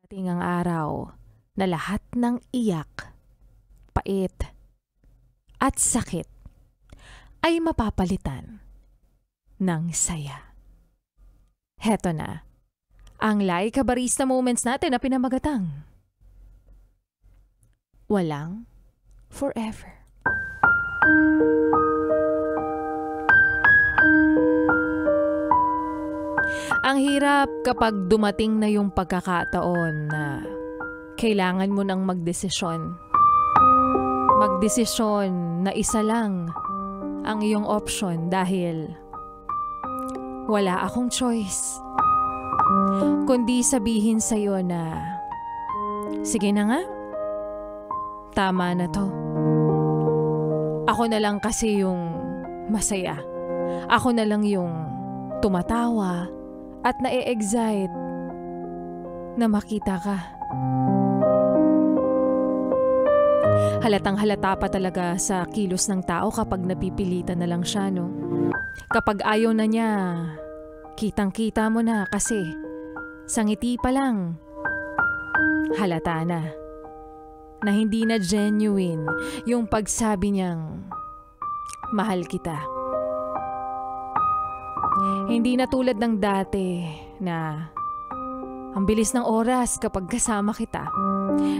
Dating ang araw na lahat ng iyak, pait, at sakit ay mapapalitan ng saya. Heto na, ang Laika Barista Moments natin na pinamagatang walang forever. Ang hirap kapag dumating na yung pagkakataon na kailangan mo nang magdesisyon. Magdesisyon na isa lang ang iyong option dahil wala akong choice. Kundi sabihin sa'yo na, sige na nga, tama na to. Ako na lang kasi yung masaya. Ako na lang yung tumatawa at na-excite na makita ka. Halatang halata pa talaga sa kilos ng tao kapag napipilitan na lang siya, no? Kapag ayaw na niya, kitang-kita mo na kasi sa ngiti pa lang, halata na hindi na genuine yung pagsabi niyang mahal kita. Hindi na tulad ng dati na ang bilis ng oras kapag kasama kita.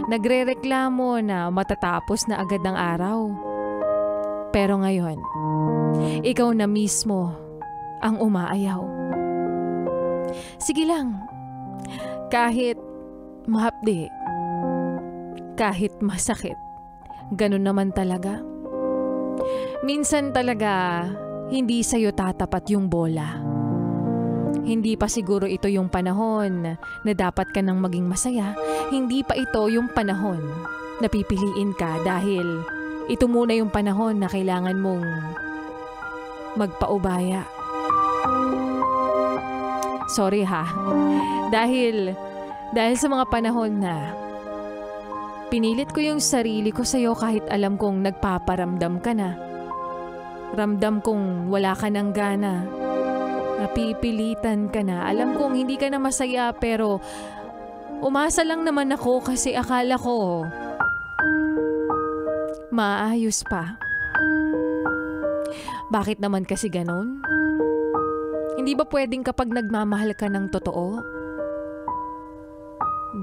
Nagrereklamo na matatapos na agad ang araw. Pero ngayon, ikaw na mismo ang umaayaw. Sige lang, kahit mahapdi, kahit masakit, ganun naman talaga. Minsan talaga, hindi sa'yo tatapat yung bola. Hindi pa siguro ito yung panahon na dapat ka nang maging masaya. Hindi pa ito yung panahon na pipiliin ka dahil ito muna yung panahon na kailangan mong magpaubaya. Sorry ha. Dahil sa mga panahon na pinilit ko yung sarili ko sa'yo kahit alam kong nagpaparamdam ka na. Ramdam kong wala ka ng gana. Napipilitan ka na. Alam kong hindi ka na masaya pero umasa lang naman ako kasi akala ko maayos pa. Bakit naman kasi ganon? Hindi ba pwedeng kapag nagmamahal ka ng totoo?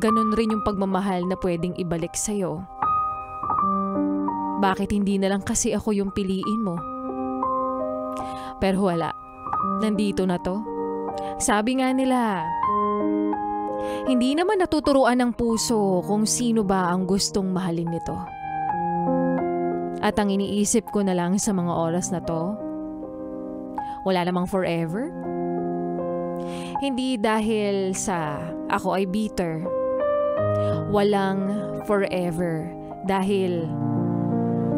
Ganon rin yung pagmamahal na pwedeng ibalik sa'yo. Bakit hindi na lang kasi ako yung piliin mo? Pero wala. Nandito na to. Sabi nga nila, hindi naman natuturuan ng puso kung sino ba ang gustong mahalin nito. At ang iniisip ko na lang sa mga oras na to, wala namang forever. Hindi dahil sa ako ay bitter. Walang forever dahil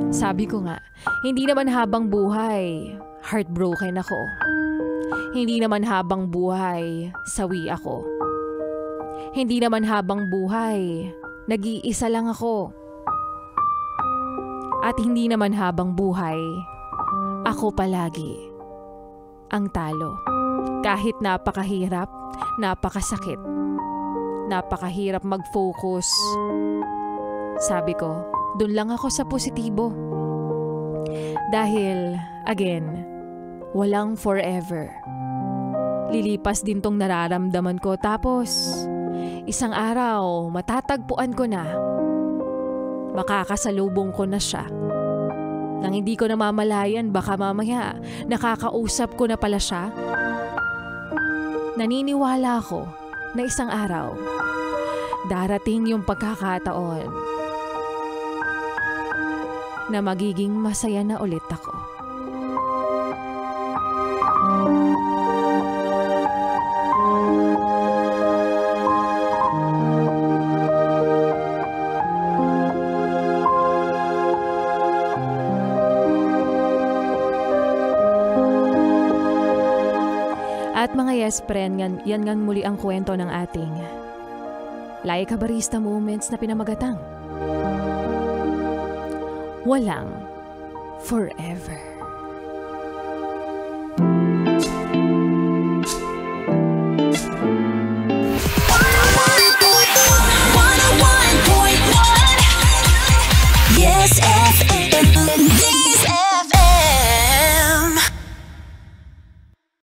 sabi ko nga, hindi naman habang buhay heartbroken ako. Hindi naman habang buhay sawi ako. Hindi naman habang buhay nag-iisa lang ako. At hindi naman habang buhay ako palagi ang talo. Kahit napakahirap, napakasakit, napakahirap mag-focus. Sabi ko, dun lang ako sa positibo. Dahil, again, walang forever. Lilipas din tong nararamdaman ko tapos isang araw matatagpuan ko na. Makakasalubong ko na siya. Nang hindi ko namamalayan baka mamaya nakakausap ko na pala siya. Naniniwala ako na isang araw darating yung pagkakataon na magiging masaya na ulit ako. At mga yes friend, yan nga muli ang kwento ng ating Laika Barista Moments na pinamagatang walang forever.